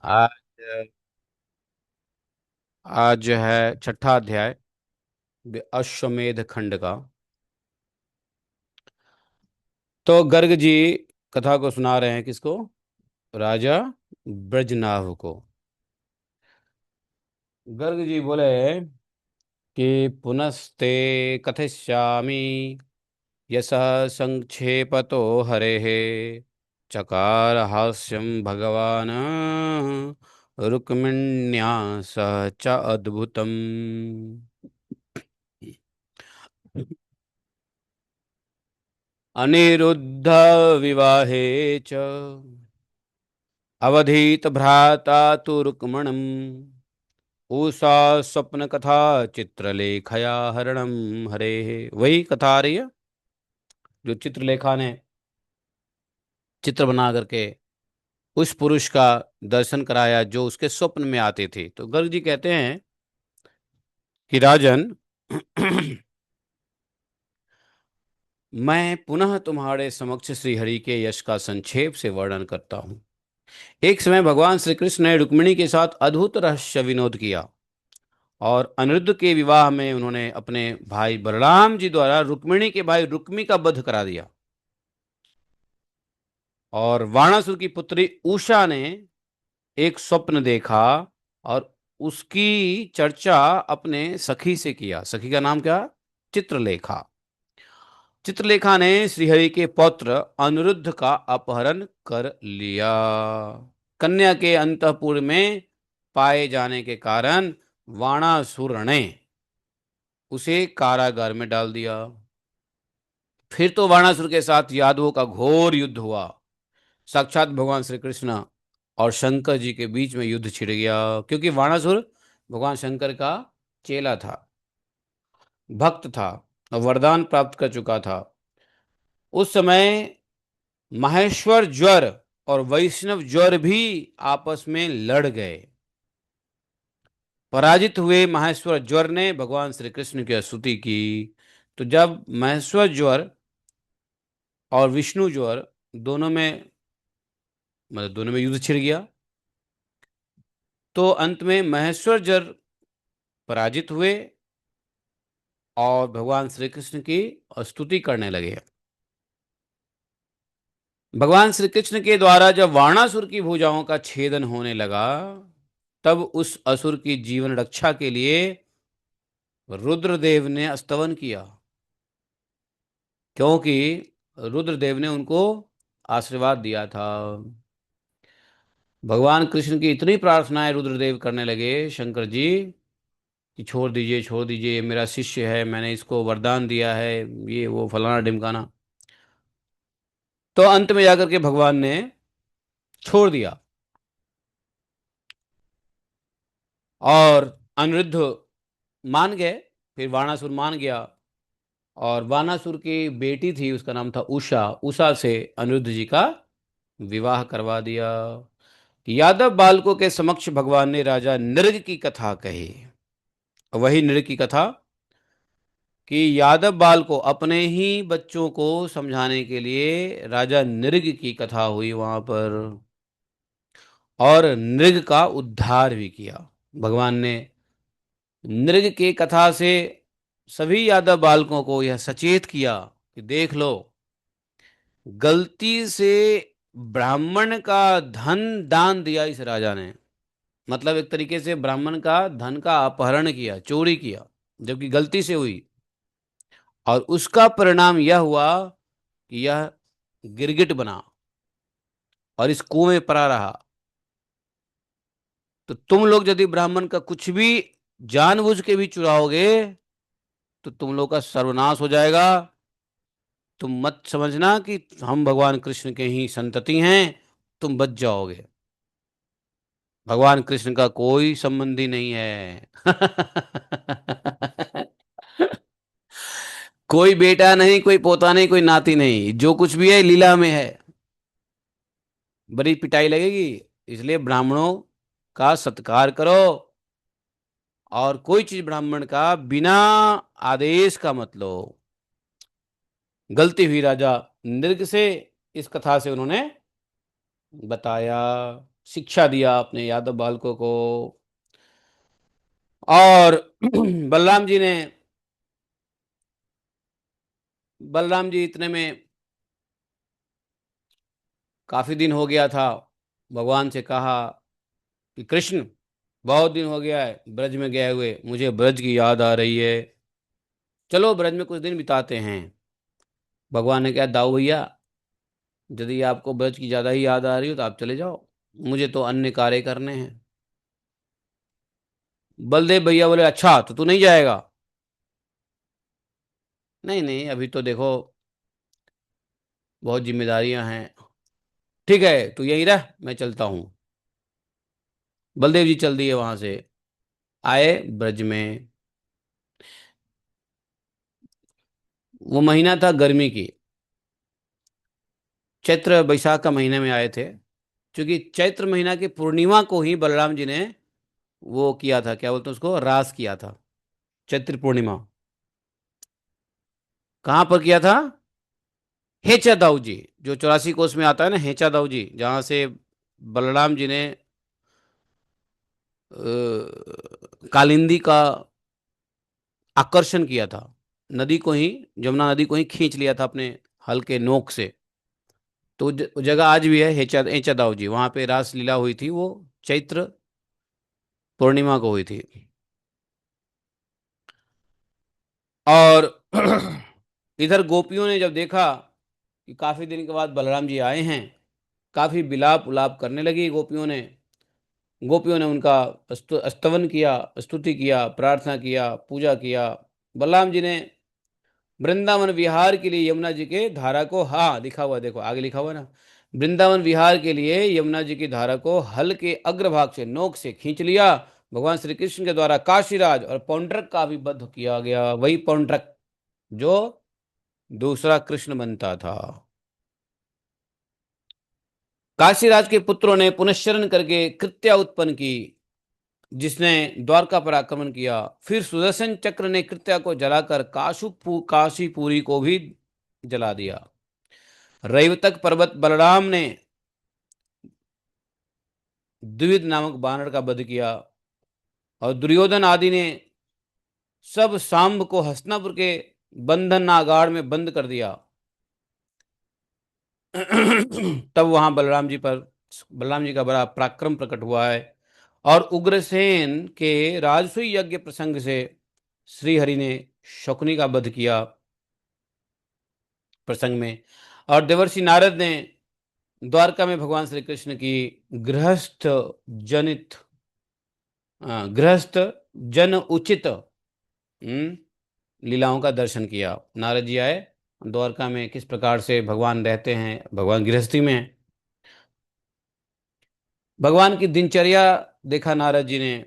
आज आज जो है छठा अध्याय अश्वमेध खंड का। तो गर्ग जी कथा को सुना रहे हैं किसको? राजा ब्रजनाभ को। गर्ग जी बोले कि पुनस्ते कथिष्यामि यशः संक्षेपतो हरेः। चकार हास्यं भगवान् रुक्मिण्या सह च अद्भुतम्। अनिरुद्ध विवाहे च अवधीत भ्राता तु रुक्मणम् उषा स्वप्न कथा चित्रलेखया हरणम हरे। वही कथा आ रही है जो चित्रलेखा ने चित्र बना करके उस पुरुष का दर्शन कराया जो उसके स्वप्न में आते थे। तो गर्ग जी कहते हैं कि राजन मैं पुनः तुम्हारे समक्ष श्रीहरि के यश का संक्षेप से वर्णन करता हूँ। एक समय भगवान श्री कृष्ण ने रुक्मिणी के साथ अद्भुत रहस्य विनोद किया और अनिरुद्ध के विवाह में उन्होंने अपने भाई बलराम जी द्वारा रुक्मिणी के भाई रुक्मी का वध करा दिया। और वाणासुर की पुत्री उषा ने एक स्वप्न देखा और उसकी चर्चा अपने सखी से किया। सखी का नाम क्या? चित्रलेखा। चित्रलेखा ने श्रीहरि के पौत्र अनिरुद्ध का अपहरण कर लिया। कन्या के अंतःपुर में पाए जाने के कारण वाणासुर ने उसे कारागार में डाल दिया। फिर तो वाणासुर के साथ यादवों का घोर युद्ध हुआ। साक्षात भगवान श्री कृष्ण और शंकर जी के बीच में युद्ध छिड़ गया, क्योंकि वाणासुर भगवान शंकर का चेला था, भक्त था और वरदान प्राप्त कर चुका था। उस समय माहेश्वर ज्वर और वैष्णव ज्वर भी आपस में लड़ गए। पराजित हुए माहेश्वर ज्वर ने भगवान श्री कृष्ण की स्तुति की। तो जब माहेश्वर ज्वर और विष्णु ज्वर दोनों में दोनों में युद्ध छिड़ गया, तो अंत में महेश्वर ज्वर पराजित हुए और भगवान श्री कृष्ण की स्तुति करने लगे। भगवान श्री कृष्ण के द्वारा जब वाणासुर की भुजाओं का छेदन होने लगा, तब उस असुर की जीवन रक्षा के लिए रुद्रदेव ने स्तवन किया, क्योंकि रुद्रदेव ने उनको आशीर्वाद दिया था। भगवान कृष्ण की इतनी प्रार्थनाएं रुद्रदेव करने लगे शंकर जी कि छोड़ दीजिए, छोड़ दीजिए, ये मेरा शिष्य है, मैंने इसको वरदान दिया है, ये वो फलाना ढिमकाना। तो अंत में जाकर के भगवान ने छोड़ दिया और अनिरुद्ध मान गए। फिर वाणासुर मान गया और वानासुर की बेटी थी, उसका नाम था उषा। उषा से अनिरुद्ध जी का विवाह करवा दिया। यादव बालकों के समक्ष भगवान ने राजा नृग की कथा कही। वही नृग की कथा कि यादव बाल को अपने ही बच्चों को समझाने के लिए राजा नृग की कथा हुई वहां पर, और नृग का उद्धार भी किया भगवान ने। नृग की कथा से सभी यादव बालकों को यह सचेत किया कि देख लो, गलती से ब्राह्मण का धन दान दिया इस राजा ने। मतलब एक तरीके से ब्राह्मण का धन का अपहरण किया, चोरी किया, जबकि गलती से हुई। और उसका परिणाम यह हुआ कि यह गिरगिट बना और इस कुएं में पड़ा रहा। तो तुम लोग यदि ब्राह्मण का कुछ भी जानबूझ के भी चुराओगे तो तुम लोग का सर्वनाश हो जाएगा। तुम मत समझना कि हम भगवान कृष्ण के ही संतति हैं, तुम बच जाओगे। भगवान कृष्ण का कोई संबंधी नहीं है। कोई बेटा नहीं, कोई पोता नहीं, कोई नाती नहीं, जो कुछ भी है लीला में है। बड़ी पिटाई लगेगी। इसलिए ब्राह्मणों का सत्कार करो और कोई चीज ब्राह्मण का बिना आदेश का मत लो। गलती हुई राजा नृग से, इस कथा से उन्होंने बताया। शिक्षा दिया अपने यादव बालकों को। और बलराम जी ने बलराम जी इतने में काफी दिन हो गया था, भगवान से कहा कि कृष्ण, बहुत दिन हो गया है ब्रज में गए हुए, मुझे ब्रज की याद आ रही है, चलो ब्रज में कुछ दिन बिताते हैं। भगवान ने कहा, दाऊ भैया, यदि आपको ब्रज की ज्यादा ही याद आ रही हो तो आप चले जाओ, मुझे तो अन्य कार्य करने हैं। बलदेव भैया बोले, अच्छा तो तू नहीं जाएगा? नहीं नहीं, अभी तो देखो बहुत जिम्मेदारियां हैं। ठीक है, तू यहीं रह, मैं चलता हूँ। बलदेव जी चल दिए वहां से, आए ब्रज में। वो महीना था गर्मी की, चैत्र बैसाख का महीने में आए थे, क्योंकि चैत्र महीना की पूर्णिमा को ही बलराम जी ने वो किया था, क्या बोलते हैं उसको, रास किया था। चैत्र पूर्णिमा कहाँ पर किया था? हेचा दाऊ जी, जो 84 कोस में आता है ना, हेचा दाऊ जी, जहाँ से बलराम जी ने कालिंदी का आकर्षण किया था, नदी को ही, जमुना नदी को ही खींच लिया था अपने हल के नोक से। तो वो जगह आज भी है, हेचा हेचा दाऊ जी, वहां पे रास लीला हुई थी, वो चैत्र पूर्णिमा को हुई थी। और इधर गोपियों ने जब देखा कि काफी दिन के बाद बलराम जी आए हैं, काफी विलाप उलाप करने लगी गोपियों ने उनका स्तवन किया, स्तुति किया, प्रार्थना किया, पूजा किया। बलराम जी ने वृंदावन विहार के लिए यमुना जी के धारा को, हाँ लिखा हुआ देखो, आगे लिखा हुआ ना, वृंदावन विहार के लिए यमुना जी की धारा को हल के अग्रभाग से, नोक से खींच लिया। भगवान श्री कृष्ण के द्वारा काशीराज और पौंड्रक का भी वध किया गया, वही पौंड्रक जो दूसरा कृष्ण बनता था। काशीराज के पुत्रों ने पुनश्चरण करके कृत्या उत्पन्न की, जिसने द्वारका पर आक्रमण किया। फिर सुदर्शन चक्र ने कृत्या को जलाकर काशीपुरी को भी जला दिया। रैवतक पर्वत बलराम ने द्विविद नामक बानर का वध किया, और दुर्योधन आदि ने सब सांब को हस्तिनापुर के बंधन नागाड़ में बंद कर दिया। तब वहां बलराम जी का बड़ा पराक्रम प्रकट हुआ है। और उग्रसेन के राजसूय यज्ञ प्रसंग से श्री हरि ने शकुनी का वध किया प्रसंग में। और देवर्षि नारद ने द्वारका में भगवान श्री कृष्ण की गृहस्थ जनित गृहस्थ जन उचित लीलाओं का दर्शन किया। नारद जी आए द्वारका में, किस प्रकार से भगवान रहते हैं, भगवान गृहस्थी में हैं। भगवान की दिनचर्या देखा नारद जी ने।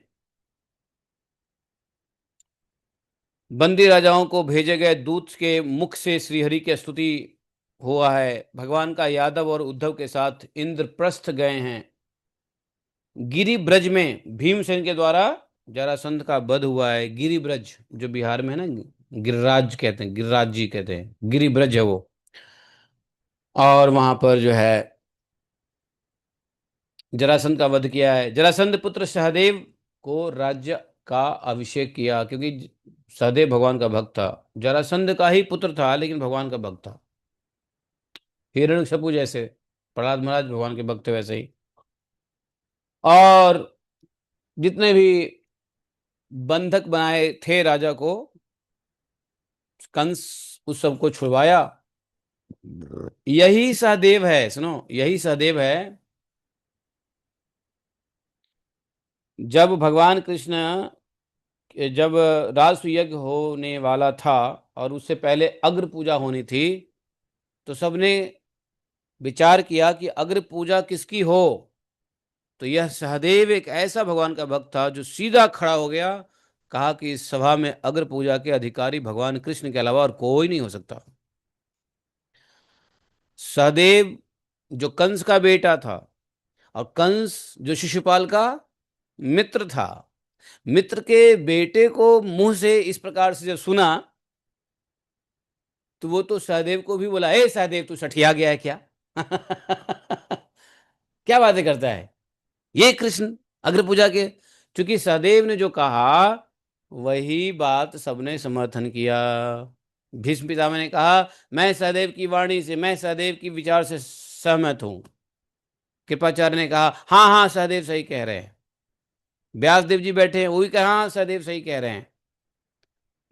बंदी राजाओं को भेजे गए दूत के मुख से श्रीहरि की स्तुति हुआ है। भगवान का यादव और उद्धव के साथ इंद्रप्रस्थ गए हैं। गिरि ब्रज में भीमसेन के द्वारा जरासंध का वध हुआ है। गिरि ब्रज जो बिहार में है ना, गिरिराज कहते हैं, गिरिराज जी कहते हैं, गिरि ब्रज है वो। और वहां पर जो है जरासंध का वध किया है। जरासंध पुत्र सहदेव को राज्य का अभिषेक किया, क्योंकि सहदेव भगवान का भक्त था। जरासंध का ही पुत्र था लेकिन भगवान का भक्त था, हिरण्यकशिपु जैसे। प्रहलाद महाराज भगवान के भक्त थे वैसे ही। और जितने भी बंधक बनाए थे राजा को, कंस उस सबको छुड़वाया। यही सहदेव है, सुनो, यही सहदेव है। जब भगवान कृष्ण, जब राजसूय होने वाला था और उससे पहले अग्र पूजा होनी थी, तो सबने विचार किया कि अग्र पूजा किसकी हो। तो यह सहदेव एक ऐसा भगवान का भक्त था जो सीधा खड़ा हो गया, कहा कि इस सभा में अग्र पूजा के अधिकारी भगवान कृष्ण के अलावा और कोई नहीं हो सकता। सहदेव जो कंस का बेटा था, और कंस जो शिशुपाल का मित्र था, मित्र के बेटे को मुंह से इस प्रकार से जब सुना, तो वो तो सहदेव को भी बोला, ए सहदेव, तू सठिया गया है क्या? क्या बातें करता है? ये कृष्ण अग्र पूजा के, क्योंकि सहदेव ने जो कहा वही बात सबने समर्थन किया। भीष्म पितामह ने कहा मैं सहदेव की वाणी से, मैं सहदेव की विचार से सहमत हूं। कृपाचार्य ने कहा हाँ हाँ सहदेव सही कह रहे हैं। व्यास देव जी बैठे हैं, वो भी कहा हाँ सहदेव सही कह रहे हैं।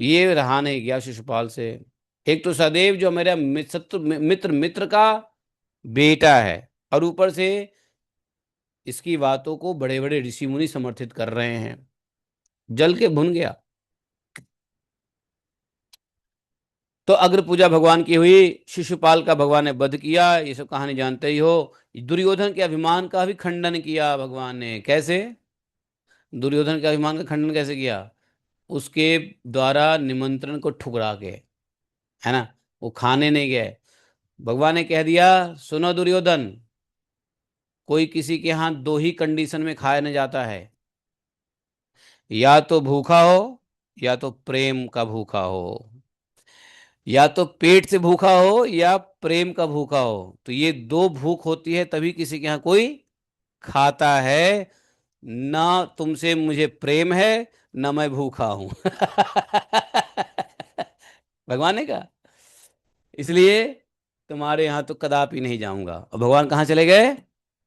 ये रहा नहीं गया शिशुपाल से। एक तो सहदेव जो मेरा मित्र मित्र का बेटा है, और ऊपर से इसकी बातों को बड़े बड़े ऋषि मुनि समर्थित कर रहे हैं। जल के भुन गया। तो अग्र पूजा भगवान की हुई, शिशुपाल का भगवान ने वध किया, ये सब कहानी जानते ही हो। दुर्योधन के अभिमान का भी खंडन किया भगवान ने। कैसे? दुर्योधन के अभिमान का खंडन कैसे किया? उसके द्वारा निमंत्रण को ठुकरा के, है ना, वो खाने नहीं गए। भगवान ने कह दिया सुनो दुर्योधन, कोई किसी के यहाँ दो ही कंडीशन में खाया न जाता है, या तो भूखा हो या तो प्रेम का भूखा हो। या तो पेट से भूखा हो या प्रेम का भूखा हो, तो ये दो भूख होती है तभी किसी के यहाँ कोई खाता है। ना तुमसे मुझे प्रेम है, ना मैं भूखा हूं। भगवान ने कहा इसलिए तुम्हारे यहाँ तो कदापि नहीं जाऊंगा। और भगवान कहाँ चले गए?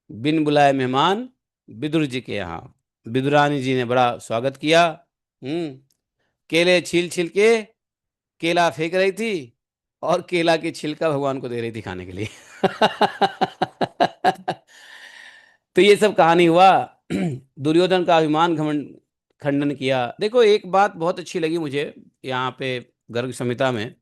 बिन बुलाए मेहमान विदुर जी के यहाँ। विदुरानी जी ने बड़ा स्वागत किया। केले छील छील के केला फेंक रही थी, और केला की छिलका भगवान को दे रही थी खाने के लिए। तो ये सब कहानी हुआ। दुर्योधन का अभिमान घमंड खंडन किया। देखो एक बात बहुत अच्छी लगी मुझे यहाँ पे गर्ग संहिता में,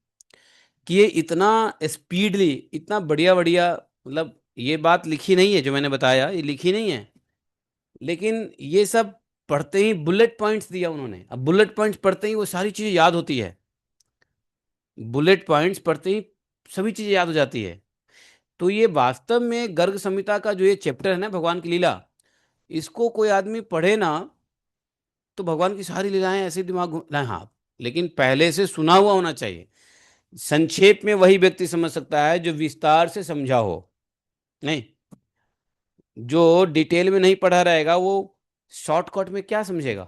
कि ये इतना स्पीडली, इतना बढ़िया बढ़िया, मतलब ये बात लिखी नहीं है जो मैंने बताया, ये लिखी नहीं है, लेकिन ये सब पढ़ते ही बुलेट पॉइंट्स दिया उन्होंने। अब बुलेट पॉइंट्स पढ़ते ही वो सारी चीजें याद होती है। बुलेट पॉइंट्स पढ़ते ही सभी चीजें याद हो जाती है। तो ये वास्तव में गर्ग संहिता का जो ये चैप्टर है ना, भगवान की लीला, इसको कोई आदमी पढ़े ना, तो भगवान की सारी लीलाएं ऐसे दिमाग हाँ, लेकिन पहले से सुना हुआ होना चाहिए। संक्षेप में वही व्यक्ति समझ सकता है जो विस्तार से समझा हो। नहीं, जो डिटेल में नहीं पढ़ा रहेगा वो शॉर्टकट में क्या समझेगा?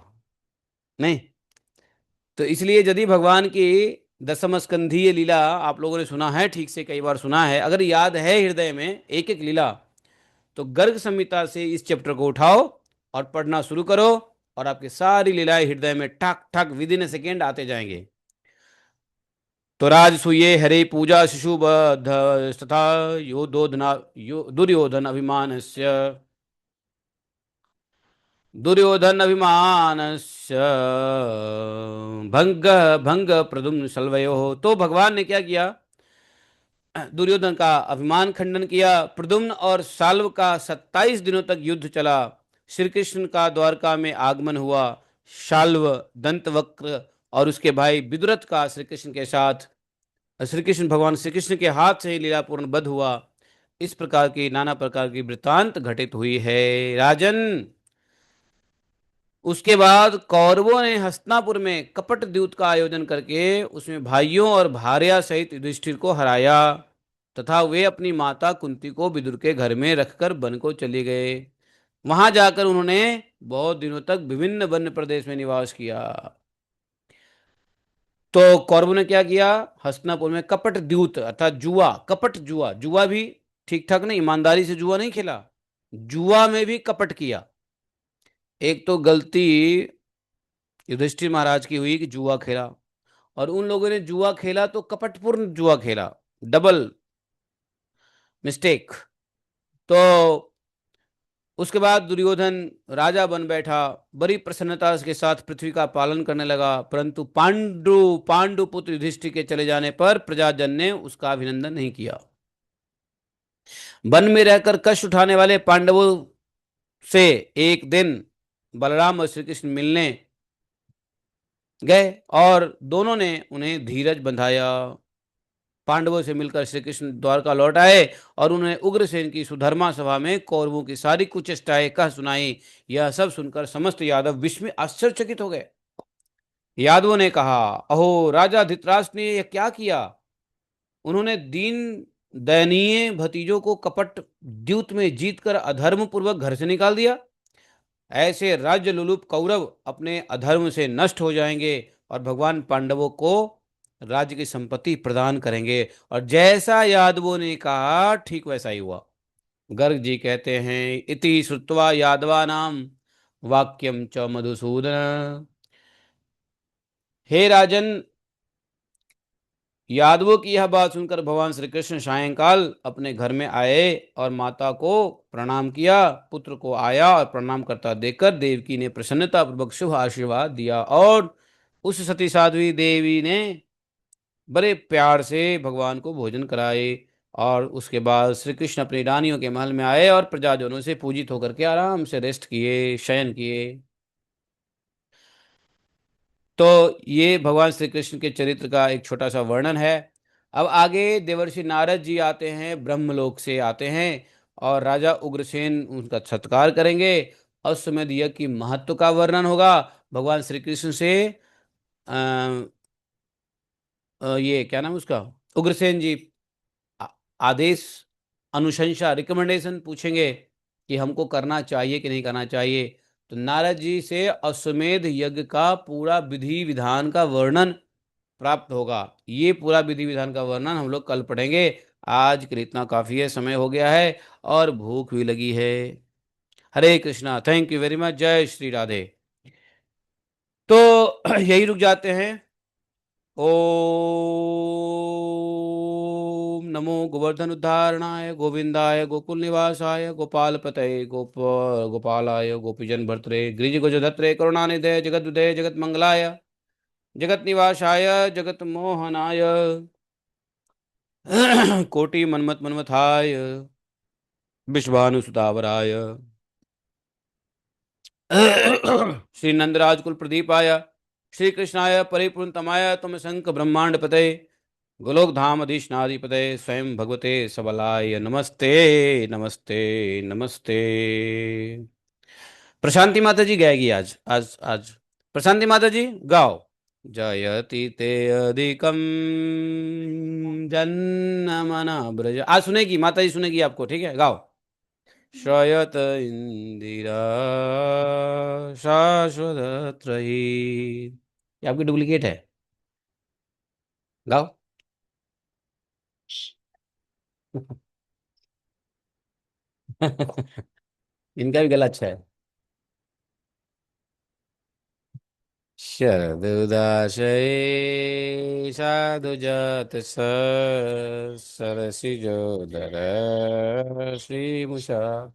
नहीं। तो इसलिए यदि भगवान की दशम स्कंधीय लीला आप लोगों ने सुना है, ठीक से कई बार सुना है, अगर याद है हृदय में एक एक लीला, तो गर्ग संहिता से इस चैप्टर को उठाओ और पढ़ना शुरू करो, और आपकी सारी लीलाएं हृदय में ठक ठक विद इन ए सेकेंड आते जाएंगे। तो राजसूये हरे पूजा शिशुबध तथा दुर्योधन अभिमानस्य, दुर्योधन अभिमानस्य भंग भंग प्रदुम्न सल्वयो। तो भगवान ने क्या किया? दुर्योधन का अभिमान खंडन किया। प्रद्युम्न और साल्व का 27 दिनों तक युद्ध चला। श्री कृष्ण का द्वारका में आगमन हुआ। शाल्व, दंतवक्र और उसके भाई विदुरथ का श्री कृष्ण के साथ, श्री कृष्ण भगवान श्री कृष्ण के हाथ से ही लीलापूर्ण वध हुआ। इस प्रकार की नाना प्रकार की वृत्तांत घटित हुई है राजन। उसके बाद कौरवों ने हस्तिनापुर में कपट द्यूत का आयोजन करके उसमें भाइयों और भार्या सहित युधिष्ठिर को हराया, तथा वे अपनी माता कुंती को विदुर के घर में रखकर वन को चले गए। वहां जाकर उन्होंने बहुत दिनों तक विभिन्न वन प्रदेश में निवास किया। तो कौरवों ने क्या किया? हस्तिनापुर में कपट द्यूत अर्थात जुआ, कपट जुआ, जुआ भी ठीक ठाक नहीं, ईमानदारी से जुआ नहीं खेला, जुआ में भी कपट किया। एक तो गलती युधिष्ठिर महाराज की हुई कि जुआ खेला, और उन लोगों ने जुआ खेला तो कपटपूर्ण जुआ खेला, डबल मिस्टेक। तो उसके बाद दुर्योधन राजा बन बैठा, बड़ी प्रसन्नता के साथ पृथ्वी का पालन करने लगा, परंतु पांडु पुत्र युधिष्ठिर के चले जाने पर प्रजाजन ने उसका अभिनंदन नहीं किया। वन में रहकर कष्ट उठाने वाले पांडवों से एक दिन बलराम और श्री कृष्ण मिलने गए, और दोनों ने उन्हें धीरज बंधाया। पांडवों से मिलकर श्री कृष्ण द्वारका लौट आए, और उन्हें उग्रसेन की सुधर्मा सभा में कौरवों की सारी कुचेष्टाएं कह सुनाई। यह सब सुनकर समस्त यादव विस्मय आश्चर्यचकित हो गए। यादवों ने कहा अहो राजा धृतराष्ट्र ने यह क्या किया? उन्होंने दीन दयनीय भतीजों को कपट द्यूत में जीतकर अधर्म पूर्वक घर से निकाल दिया। ऐसे राज्य लुलुप कौरव अपने अधर्म से नष्ट हो जाएंगे और भगवान पांडवों को राज्य की संपत्ति प्रदान करेंगे। और जैसा यादवों ने कहा ठीक वैसा ही हुआ। गर्ग जी कहते हैं, इति श्रुत्वा यादवानाम वाक्यम च मधुसूदन। हे राजन, यादवों की यह बात सुनकर भगवान श्री कृष्ण सायंकाल अपने घर में आए और माता को प्रणाम किया। पुत्र को आया और प्रणाम करता देखकर देवकी ने प्रसन्नता पूर्वक शुभ आशीर्वाद दिया और उस सती साध्वी देवी ने बड़े प्यार से भगवान को भोजन कराए। और उसके बाद श्री कृष्ण अपनी रानियों के महल में आए और प्रजाजनों से पूजित होकर के आराम से रेस्ट किए, शयन किए। तो ये भगवान श्री कृष्ण के चरित्र का एक छोटा सा वर्णन है। अब आगे देवर्षि नारद जी आते हैं, ब्रह्मलोक से आते हैं और राजा उग्रसेन उनका सत्कार करेंगे। अश्वमेध यज्ञ की महत्व का वर्णन होगा। भगवान श्री कृष्ण से अ, ये क्या नाम उसका, उग्रसेन जी आ- आदेश, अनुशंसा, रिकमेंडेशन पूछेंगे कि हमको करना चाहिए कि नहीं करना चाहिए। तो नारद जी से अश्वमेध यज्ञ का पूरा विधि विधान का वर्णन प्राप्त होगा। ये पूरा विधि विधान का वर्णन हम लोग कल पढ़ेंगे। आज के लिए इतना काफी है, समय हो गया है और भूख भी लगी है। Hare Krishna, thank you very much, जय श्री राधे। तो यही रुक जाते हैं। ओम नमो गोवर्धन उद्धारणाय गोविंदाय गोकुल निवासाय गोपालपतये गोपालाय गोपीजन भर्तरे गिरिजगोजधत्रे करुणानिधे जगद्विधे जगत मंगलाय जगत निवासाय जगत मोहनाय कोटि मनमत मनमथाय विश्वानुसुतावराय श्री नंदराज कुल प्रदीपाय श्री कृष्णाय परिपूर्णतमाय तुम शंख ब्रह्मांड पतये गोलोक धाम अधीशनाधिपतये स्वयं भगवते सबलाय नमस्ते। नमस्ते नमस्ते। प्रशांति माता जी गाएगी आज आज आज। प्रशांति माता जी गाओ। जयति ते अधिकम जन्मन ब्रज। आज सुनेगी माता जी, सुनेगी आपको, ठीक है, गाओ। श्रयत इंदिरा शाश्वतत्रयी। ये आपकी डुप्लीकेट है, गाओ। इनका भी गला अच्छा है। शरदुदाशये साधुजात सरसिजोदर श्रीमुषा।